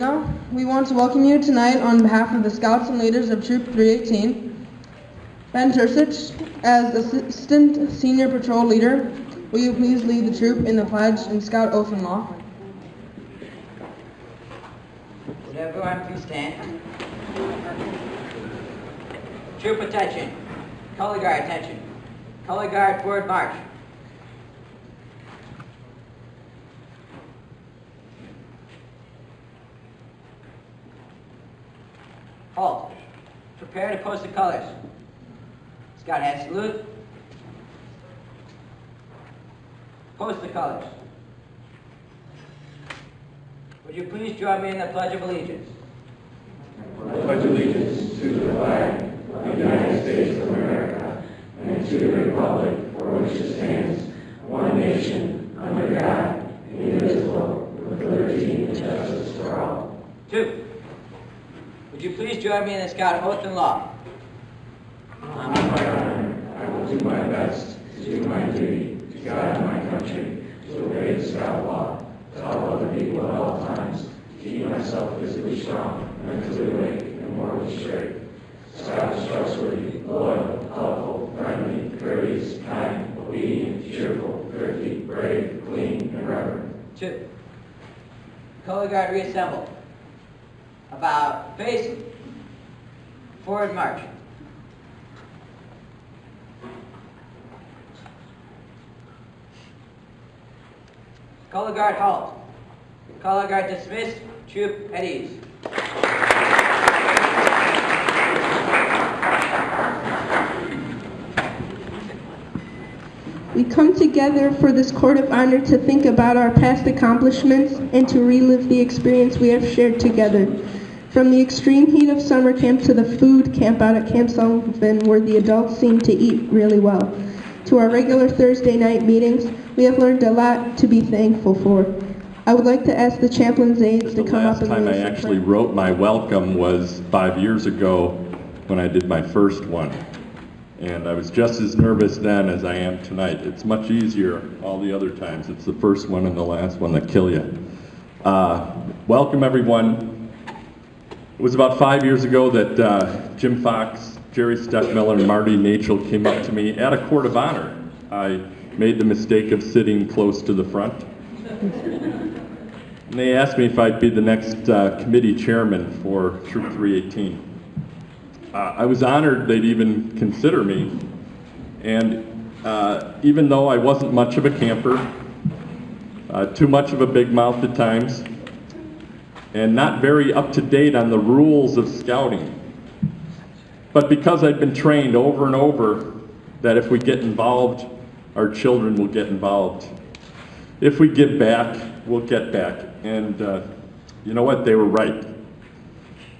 Now, we want to welcome you tonight on behalf of the Scouts and Leaders of Troop 318. Ben Tursich, as Assistant Senior Patrol Leader, will you please lead the troop in the pledge and Scout oath and law? Would everyone please stand? Troop attention. Color guard attention. Color guard forward march. Halt. Prepare to post the colors. Scout hand salute. Post the colors. Would you please join me in the Pledge of Allegiance? I pledge allegiance to the flag of the United States of America and to the republic for which it stands, one nation, under God, indivisible, with liberty and justice for all. 2. Would you please join me in the Scout oath and law? On my honor, I will do my best to do my duty to guide my country, to obey the Scout law, to help other people at all times, to keep myself physically strong, mentally awake, and morally straight. Scout is trustworthy, loyal, helpful, friendly, courteous, kind, obedient, cheerful, thrifty, brave, clean, and reverent. 2. Color guard reassemble. About face. Forward march. Color guard halt. Color guard dismissed. Troop at ease. We come together for this court of honor to think about our past accomplishments and to relive the experience we have shared together. From the extreme heat of summer camp to the food camp out at Camp Sullivan, where the adults seem to eat really well, to our regular Thursday night meetings, we have learned a lot to be thankful for. I would like to ask the chaplain's aides to come up and The last time lead I us in actually prayer. wrote my welcome was 5 years ago when I did my first one. And I was just as nervous then as I am tonight. It's much easier all the other times. It's the first one and the last one that kill you. Welcome everyone. It was about 5 years ago that Jim Fox, Jerry Steckmiller, and Marty Nachel came up to me at a court of honor. I made the mistake of sitting close to the front. And they asked me if I'd be the next committee chairman for Troop 318. I was honored they'd even consider me, and even though I wasn't much of a camper, too much of a big mouth at times, and not very up to date on the rules of scouting, but because I'd been trained over and over that if we get involved, our children will get involved. If we give back, we'll get back. And you know what? They were right.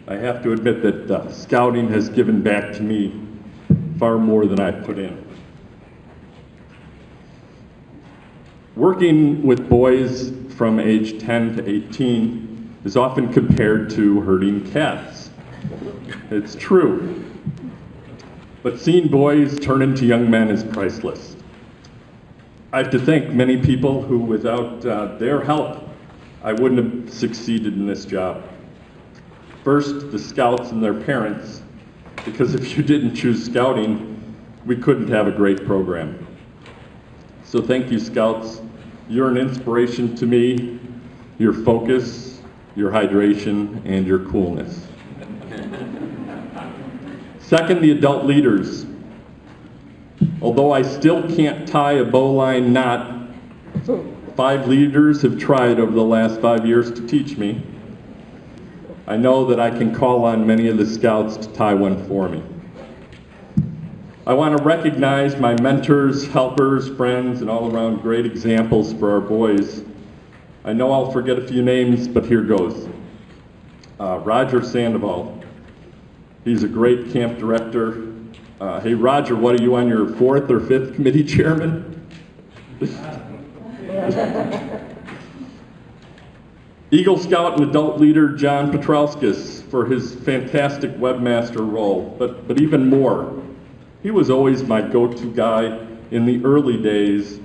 I have to admit that scouting has given back to me far more than I put in. Working with boys from age 10 to 18 is often compared to herding cats. It's true. But seeing boys turn into young men is priceless. I have to thank many people who, without their help, I wouldn't have succeeded in this job. First, the scouts and their parents, because if you didn't choose scouting, we couldn't have a great program. So thank you, scouts. You're an inspiration to me, your focus, your hydration, and your coolness. Second, the adult leaders. Although I still can't tie a bowline knot, 5 leaders have tried over the last 5 years to teach me. I know that I can call on many of the scouts to tie one for me. I want to recognize my mentors, helpers, friends, and all around great examples for our boys. I know I'll forget a few names, but here goes. Roger Sandoval. He's a great camp director. Hey Roger, what are you on your 4th or 5th committee chairman? Eagle Scout and adult leader John Petrauskas for his fantastic webmaster role, but even more, he was always my go-to guy in the early days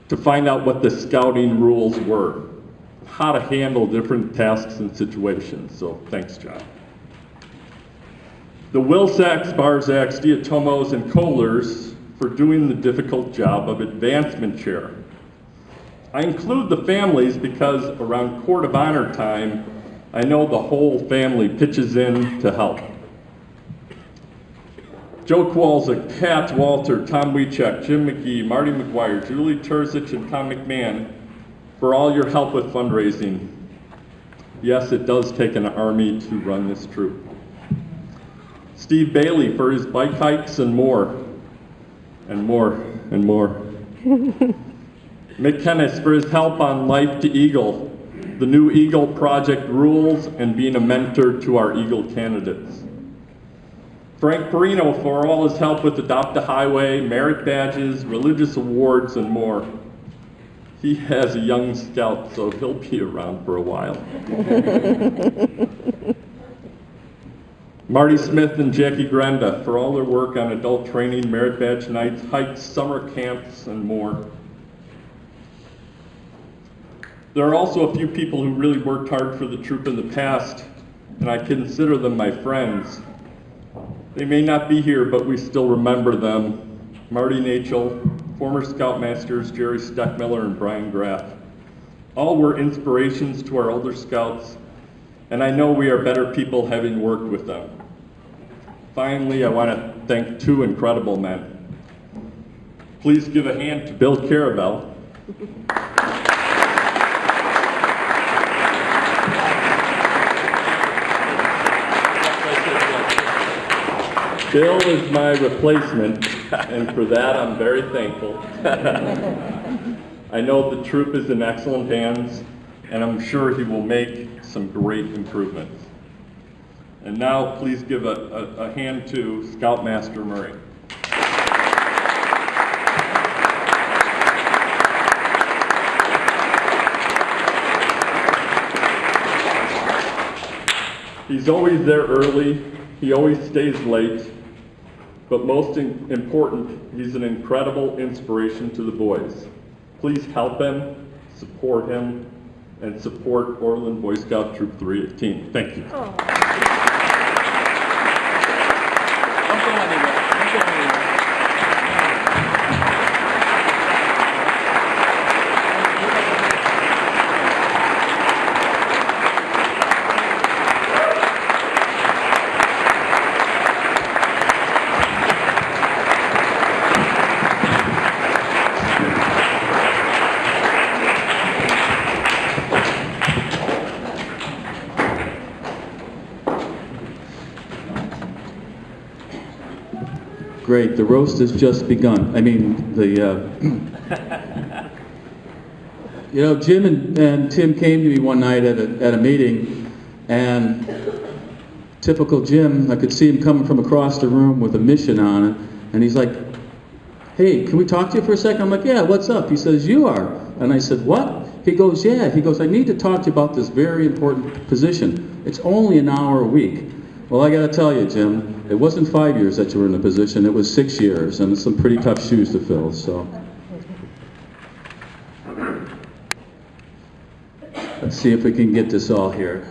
to find out what the scouting rules were. how to handle different tasks and situations. So thanks, John. The Wilsacs, Barzaks, Diatomos, and Kohlers for doing the difficult job of advancement chair. I include the families because around Court of Honor time, I know the whole family pitches in to help. Joe Kowalczyk, Pat Walter, Tom Wiechek, Jim McGee, Marty McGuire, Julie Terzic, and Tom McMahon for all your help with fundraising. Yes, it does take an army to run this troop. Steve Bailey for his bike hikes and more, and more, and more. Mick Kennis for his help on Life to Eagle, the new Eagle Project rules, and being a mentor to our Eagle candidates. Frank Perino for all his help with Adopt a Highway, merit badges, religious awards, and more. He has a young scout, so he'll be around for a while. Marty Smith and Jackie Grenda for all their work on adult training, merit badge nights, hikes, summer camps, and more. There are also a few people who really worked hard for the troop in the past, and I consider them my friends. They may not be here, but we still remember them. Marty Nachel, former Scoutmasters Jerry Steckmiller and Brian Graff. All were inspirations to our older Scouts, and I know we are better people having worked with them. Finally, I want to thank two incredible men. Please give a hand to Bill Carabell. Bill is my replacement, and for that I'm very thankful. I know the troop is in excellent hands, and I'm sure he will make some great improvements. And now please give a hand to Scoutmaster Murray. He's always there early, he always stays late, but most important, he's an incredible inspiration to the boys. Please help him, support him, and support Orland Boy Scout Troop 318. Thank you. Don't go anywhere. Don't go anywhere. Great, the roast has just begun. I mean, you know, Jim and Tim came to me one night at a meeting, and typical Jim, I could see him coming from across the room with a mission on it, and he's like, "Hey, can we talk to you for a second?" I'm like, "Yeah, what's up?" He says, "You are." And I said, "What?" He goes, "Yeah." He goes, "I need to talk to you about this very important position. It's only an hour a week." Well, I got to tell you, Jim, it wasn't 5 years that you were in the position, it was 6 years, and it's some pretty tough shoes to fill, so. Let's see if we can get this all here.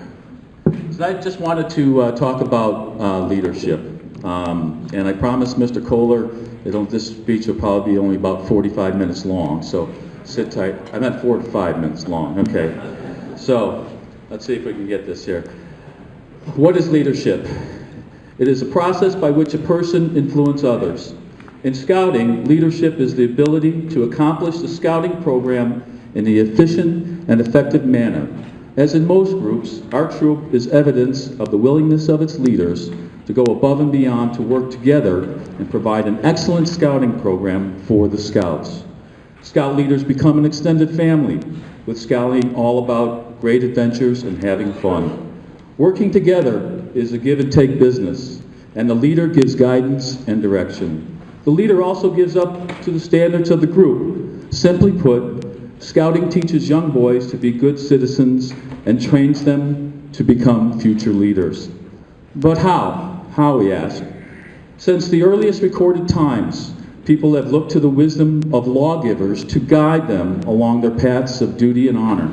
So I just wanted to talk about leadership, and I promised Mr. Kohler that this speech will probably be only about 45 minutes long, so sit tight. I meant 4 to 5 minutes long, okay. So, let's see if we can get this here. What is leadership? It is a process by which a person influences others. In scouting, leadership is the ability to accomplish the scouting program in the efficient and effective manner. As in most groups, our troop is evidence of the willingness of its leaders to go above and beyond to work together and provide an excellent scouting program for the Scouts. Scout leaders become an extended family, with scouting all about great adventures and having fun. Working together is a give and take business, and the leader gives guidance and direction. The leader also gives up to the standards of the group. Simply put, scouting teaches young boys to be good citizens and trains them to become future leaders. But how? How, we ask? Since the earliest recorded times, people have looked to the wisdom of lawgivers to guide them along their paths of duty and honor.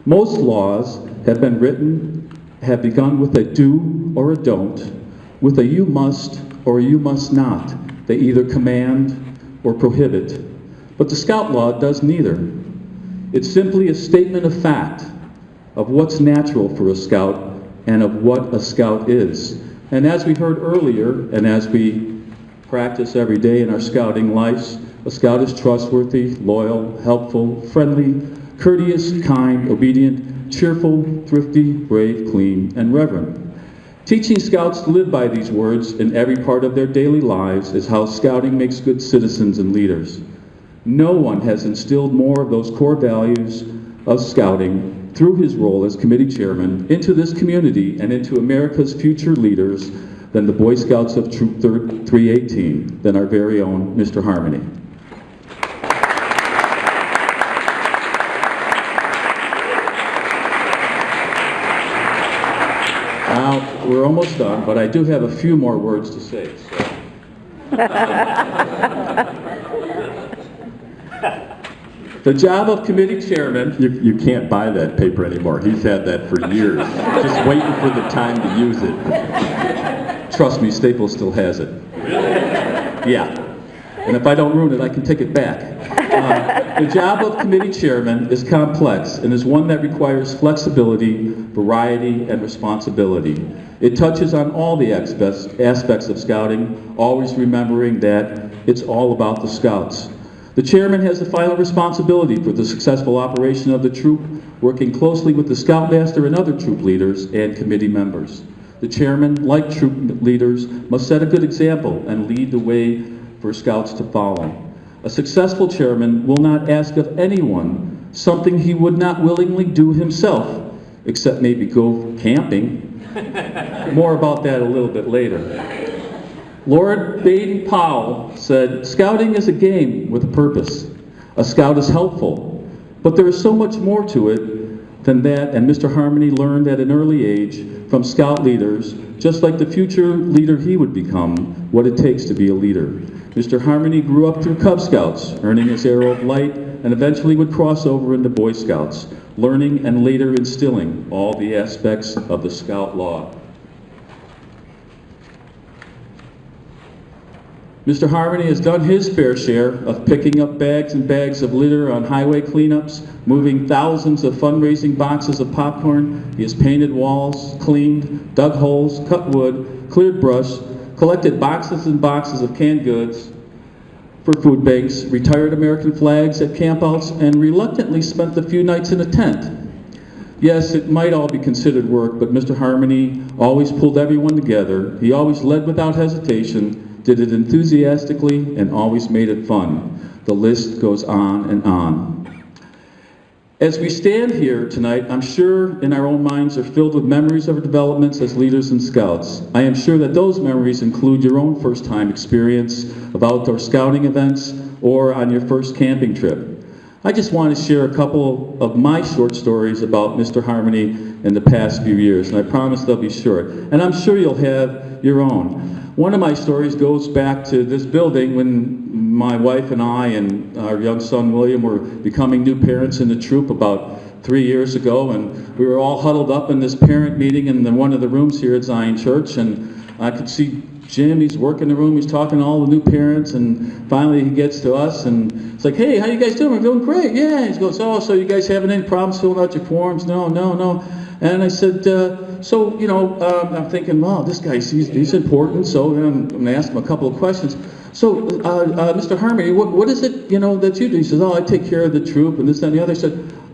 Most laws have been written, have begun with a do or a don't, with a you must or a you must not. They either command or prohibit. But the Scout Law does neither. It's simply a statement of fact of what's natural for a Scout and of what a Scout is. And as we heard earlier, and as we practice every day in our Scouting lives, a Scout is trustworthy, loyal, helpful, friendly, courteous, kind, obedient, cheerful, thrifty, brave, clean, and reverent. Teaching Scouts to live by these words in every part of their daily lives is how Scouting makes good citizens and leaders. No one has instilled more of those core values of Scouting through his role as committee chairman into this community and into America's future leaders than the Boy Scouts of Troop 318, than our very own Mr. Harmony. Now, we're almost done, but I do have a few more words to say. The job of committee chairman, You can't buy that paper anymore. He's had that for years. Just waiting for the time to use it. trust me, Staples still has it. Yeah. And if I don't ruin it, I can take it back. The job of committee chairman is complex and is one that requires flexibility, variety, and responsibility. It touches on all the aspects of Scouting, always remembering that it's all about the Scouts. The chairman has the final responsibility for the successful operation of the troop, working closely with the Scoutmaster and other troop leaders and committee members. The chairman, like troop leaders, must set a good example and lead the way for Scouts to follow. A successful chairman will not ask of anyone something he would not willingly do himself, except maybe go camping. More about that a little bit later. Lord Baden-Powell said, "Scouting is a game with a purpose. A Scout is helpful, but there is so much more to it than that," and Mr. Harmony learned at an early age from Scout leaders, just like the future leader he would become, what it takes to be a leader. Mr. Harmony grew up through Cub Scouts, earning his Arrow of Light, and eventually would cross over into Boy Scouts, learning and later instilling all the aspects of the Scout Law. Mr. Harmony has done his fair share of picking up bags and bags of litter on highway cleanups, moving thousands of fundraising boxes of popcorn. He has painted walls, cleaned, dug holes, cut wood, cleared brush, collected boxes and boxes of canned goods for food banks, retired American flags at campouts, and reluctantly spent a few nights in a tent. Yes, it might all be considered work, but Mr. Harmony always pulled everyone together. He always led without hesitation, did it enthusiastically, and always made it fun. The list goes on and on. As we stand here tonight, I'm sure in our own minds are filled with memories of our developments as leaders and Scouts. I am sure that those memories include your own first-time experience of outdoor Scouting events or on your first camping trip. I just want to share a couple of my short stories about Mr. Harmony in the past few years, and I promise they'll be short. And I'm sure you'll have your own. One of my stories goes back to this building when my wife and I and our young son William were becoming new parents in the troop about 3 years ago, and we were all huddled up in this parent meeting in one of the rooms here at Zion Church, and I could see Jim, he's working the room, he's talking to all the new parents, and finally he gets to us, and it's like, "Hey, how you guys doing?" "We're doing great." "Yeah." He goes, "Oh, so you guys having any problems filling out your forms?" "No." And I said, I'm thinking, wow, this guy, he's important, so I'm going to ask him a couple of questions. "So, Mr. Harmony, what is it, that you do?" He says, "Oh, I take care of the troop and this, that, and the other."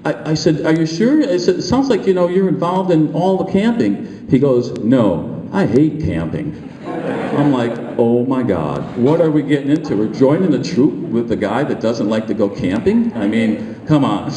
I said, "Are you sure?" I said, "It sounds like, you're involved in all the camping." He goes, "No, I hate camping." I'm like, oh my God, what are we getting into? We're joining a troop with a guy that doesn't like to go camping? I mean, come on.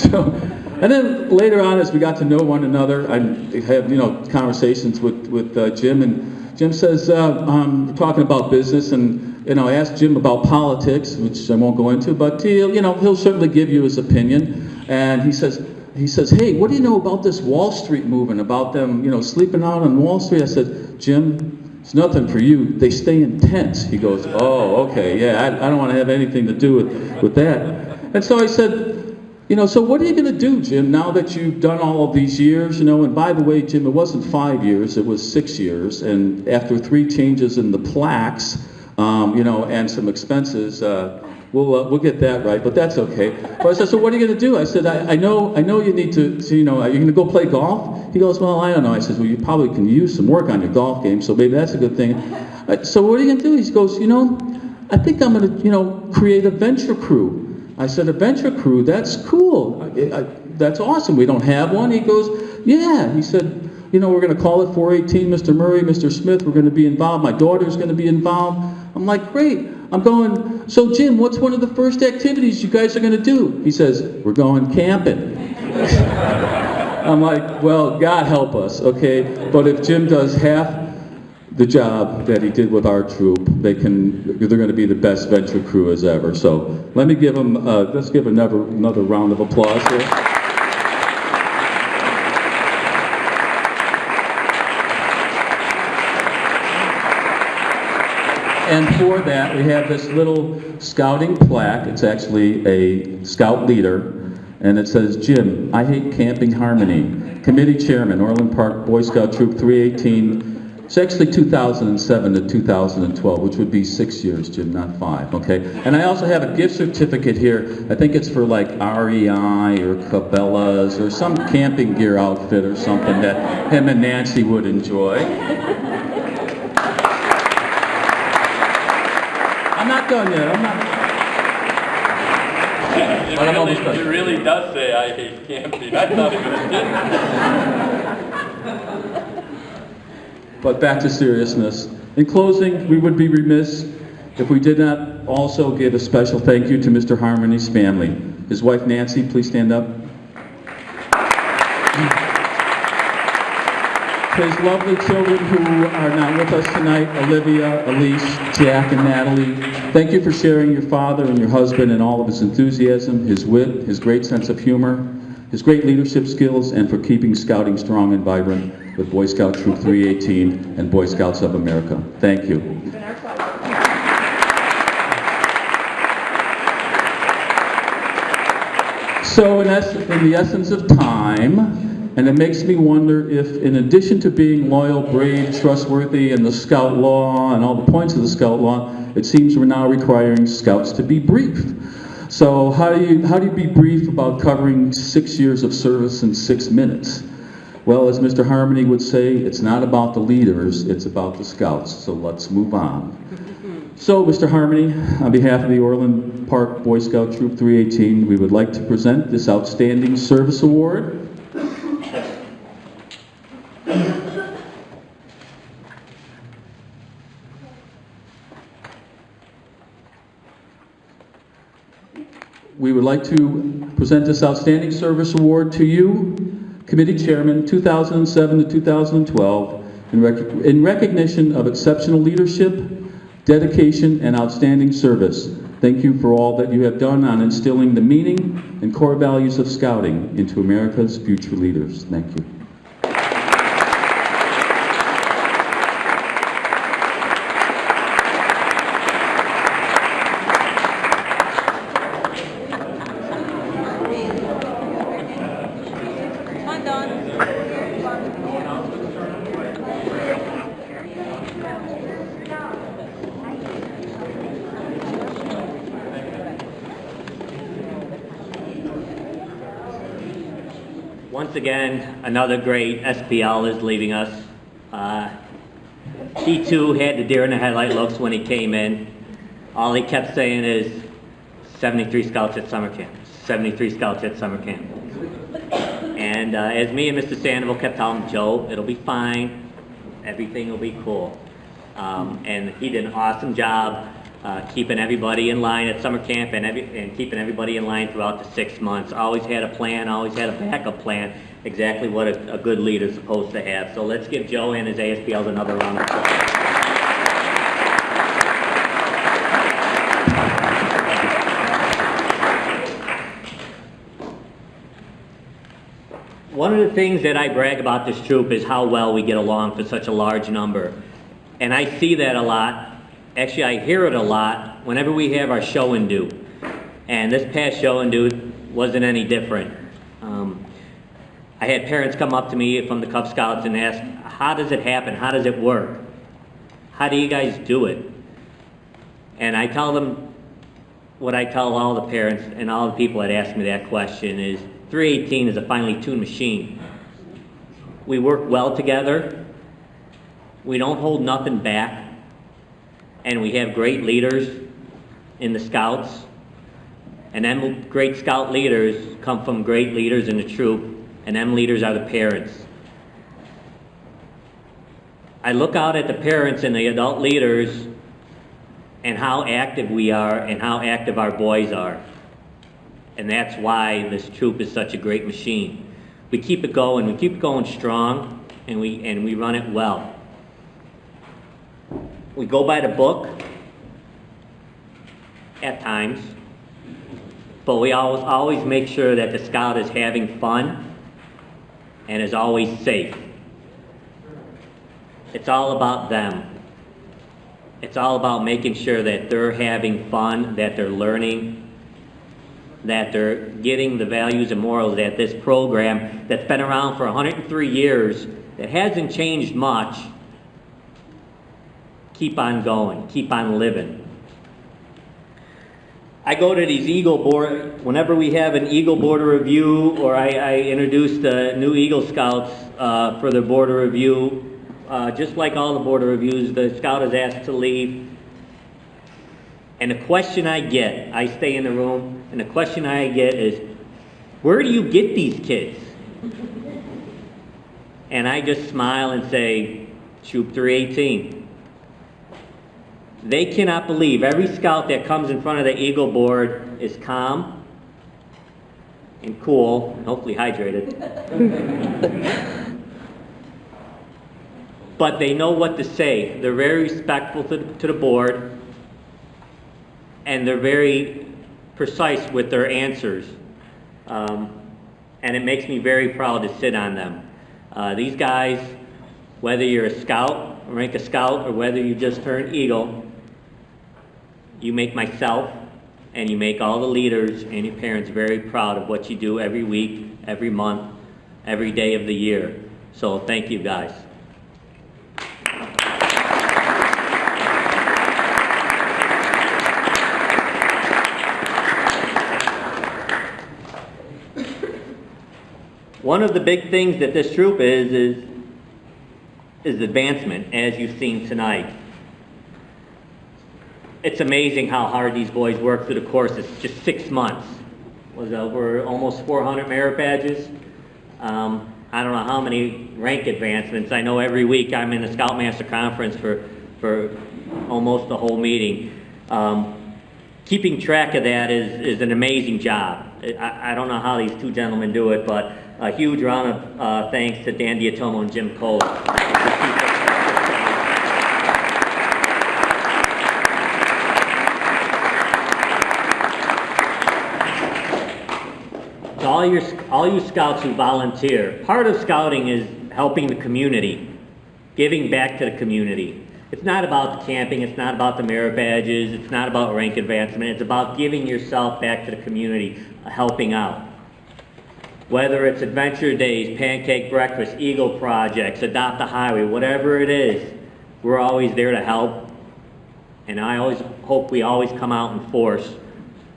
And then later on, as we got to know one another, I have, conversations with Jim, and Jim says, we're talking about business, and, I asked Jim about politics, which I won't go into, but he'll certainly give you his opinion. And he says, "Hey, what do you know about this Wall Street movement, about them, sleeping out on Wall Street?" I said, "Jim, it's nothing for you. They stay in tents." He goes, "Oh, okay, yeah, I don't want to have anything to do with that." And so I said, You know, so what are you going to do, Jim, now that you've done all of these years, you know, and by the way, Jim, it wasn't 5 years, it was 6 years, and after 3 changes in the plaques, you know, and some expenses, we'll get that right, but that's okay. But I said, so what are you going to do? I said, I know you need to, so, you know, are you going to go play golf? He goes, well, I don't know. I said, well, you probably can use some work on your golf game, so maybe that's a good thing. So what are you going to do? He goes, you know, I think I'm going to, you know, create a venture crew. I said, a venture crew, that's cool. That's awesome. We don't have one. He goes, yeah. He said, you know, we're going to call it 418, Mr. Murray, Mr. Smith, we're going to be involved. My daughter's going to be involved. I'm like, great. I'm going, so Jim, what's one of the first activities you guys are going to do? He says, we're going camping. I'm like, well, God help us, okay? But if Jim does half the job that he did with our troop, they're going to be the best venture crew as ever. So let me give him, let's give another round of applause here. And for that, we have this little scouting plaque. It's actually a scout leader, and it says, Jim, I hate camping harmony. Committee Chairman, Orland Park Boy Scout Troop 318. It's actually 2007 to 2012, which would be 6 years, Jim, not 5, okay? And I also have a gift certificate here. I think it's for like REI or Cabela's or some camping gear outfit or something that him and Nancy would enjoy. I'm not done yet, I'm not. But I'm almost done. It really does say I hate camping. That's not even a kidding. But back to seriousness. In closing, we would be remiss if we did not also give a special thank you to Mr. Harmony's family. His wife Nancy, please stand up. His lovely children who are not with us tonight, Olivia, Elise, Jack, and Natalie. Thank you for sharing your father and your husband and all of his enthusiasm, his wit, his great sense of humor, his great leadership skills, and for keeping scouting strong and vibrant with Boy Scout Troop 318 and Boy Scouts of America. Thank you. So in the essence of time, and it makes me wonder if, in addition to being loyal, brave, trustworthy, and the Scout law, and all the points of the Scout law, it seems we're now requiring Scouts to be brief. So how do you be brief about covering 6 years of service in 6 minutes? Well, as Mr. Harmony would say, it's not about the leaders, it's about the Scouts. So let's move on. So, Mr. Harmony, on behalf of the Orland Park Boy Scout Troop 318, we would like to present this Outstanding Service Award. We would like to present this Outstanding Service Award to you, Committee Chairman, 2007 to 2012, in recognition of exceptional leadership, dedication, and outstanding service. Thank you for all that you have done on instilling the meaning and core values of Scouting into America's future leaders. Thank you. Once again, another great SPL is leaving us. He too had the deer in the headlight looks when he came in. All he kept saying is 73 Scouts at summer camp, 73 Scouts at summer camp. And as me and Mr. Sandoval kept telling him, Joe, it'll be fine, everything will be cool. And he did an awesome job keeping everybody in line at summer camp and keeping everybody in line throughout the 6 months. Always had a plan, always had a backup plan, exactly what a good leader is supposed to have. So let's give Joe and his ASPLs another round of applause. One of the things that I brag about this troop is how well we get along for such a large number. And I see that a lot. Actually, I hear it a lot whenever we have our show and do. And this past show and do, wasn't any different. I had parents come up to me from the Cub Scouts and ask, how does it happen? How does it work? How do you guys do it? And I tell them what I tell all the parents and all the people that ask me that question is 318 is a finely tuned machine. We work well together. We don't hold nothing back. And we have great leaders in the Scouts. And them great Scout leaders come from great leaders in the troop. And them leaders are the parents. I look out at the parents and the adult leaders and how active we are and how active our boys are. And that's why this troop is such a great machine. We keep it going strong, and we run it well. We go by the book at times, but we always make sure that the Scout is having fun and is always safe. It's all about them. It's all about making sure that they're having fun, that they're learning, that they're getting the values and morals that this program that's been around for 103 years, that hasn't changed much, keep on going, keep on living. I go to these Eagle Board, whenever we have an Eagle Board of Review, or I introduce the new Eagle Scouts for the Board of Review, just like all the Board of Reviews, the Scout is asked to leave. And the question I get, I stay in the room, and the question I get is, where do you get these kids? And I just smile and say, Troop 318. They cannot believe every Scout that comes in front of the Eagle Board is calm and cool, and hopefully hydrated. But they know what to say. They're very respectful to the board, and they're very precise with their answers. And it makes me very proud to sit on them. These guys, whether you're a Scout, rank a Scout, or whether you just turned Eagle, you make myself and you make all the leaders and your parents very proud of what you do every week, every month, every day of the year. So thank you guys. One of the big things that this troop is advancement, as you've seen tonight. It's amazing how hard these boys work through the course. It's just 6 months. Was over almost 400 merit badges. I don't know how many rank advancements. I know every week I'm in the Scoutmaster Conference for almost the whole meeting. Keeping track of that is an amazing job. I don't know how these two gentlemen do it, but a huge round of thanks to Dan Diatomo and Jim Kohler. All you Scouts who volunteer, part of Scouting is helping the community, giving back to the community. It's not about the camping, it's not about the merit badges, it's not about rank advancement, it's about giving yourself back to the community, helping out. Whether it's adventure days, pancake breakfast, Eagle projects, adopt a highway, whatever it is, we're always there to help. And I always hope we always come out in force,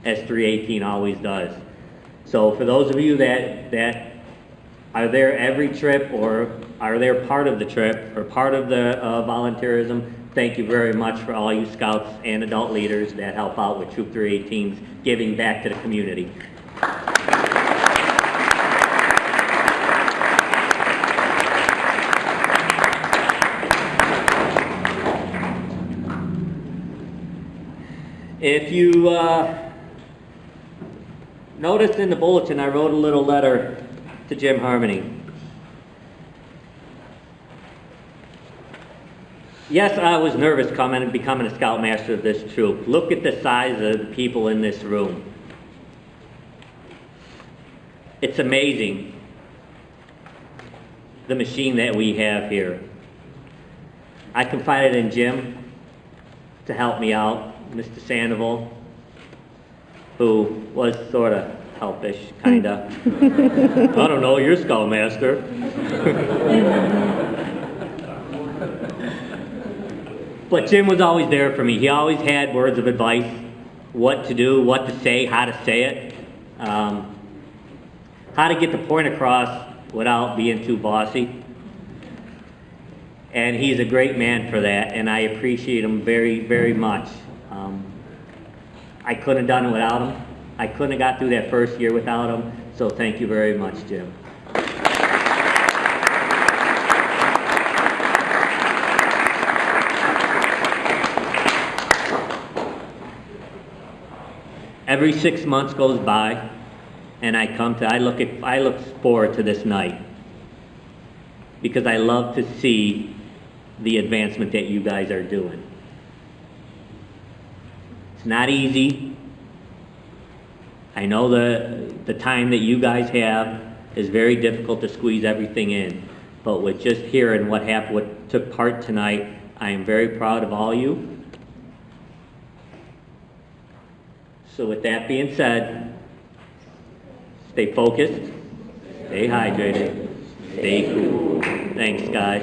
as 318 always does. So for those of you that are there every trip or are there part of the trip or part of the volunteerism, thank you very much for all you Scouts and adult leaders that help out with Troop 318's giving back to the community. If you noticed in the bulletin, I wrote a little letter to Jim Harmony. Yes, I was nervous coming and becoming a Scoutmaster of this troop. Look at the size of the people in this room. It's amazing, the machine that we have here. I confided in Jim to help me out, Mr. Sandoval, who was sort of helpish, kinda. I don't know, you're Scoutmaster. But Jim was always there for me. He always had words of advice, what to do, what to say, how to say it, how to get the point across without being too bossy. And he's a great man for that, and I appreciate him very, very much. I couldn't have done it without him. I couldn't have got through that first year without him, so thank you very much, Jim. Every 6 months goes by, and I look forward to this night, because I love to see the advancement that you guys are doing. It's not easy. I know the time that you guys have is very difficult to squeeze everything in, but with just hearing what happened, what took part tonight, I am very proud of all you. So with that being said, stay focused, stay hydrated, stay cool. Thanks, guys.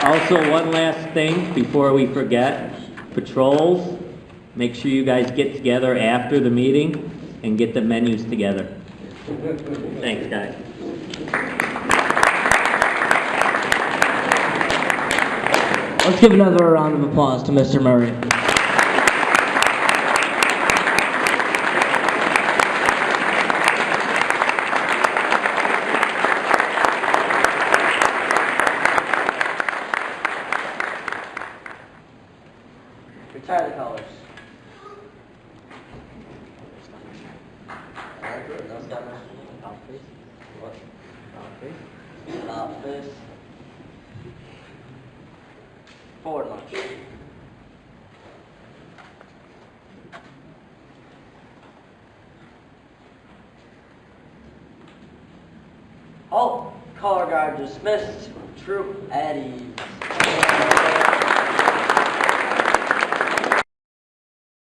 Also, one last thing before we forget, patrols, make sure you guys get together after the meeting and get the menus together. Thanks, guys. Let's give another round of applause to Mr. Murray. Retire the colors. Alright, good. Now stop motion. Out face. What? Out face. Out face. Forward lunge. Halt. Color guard dismissed. Troop at ease.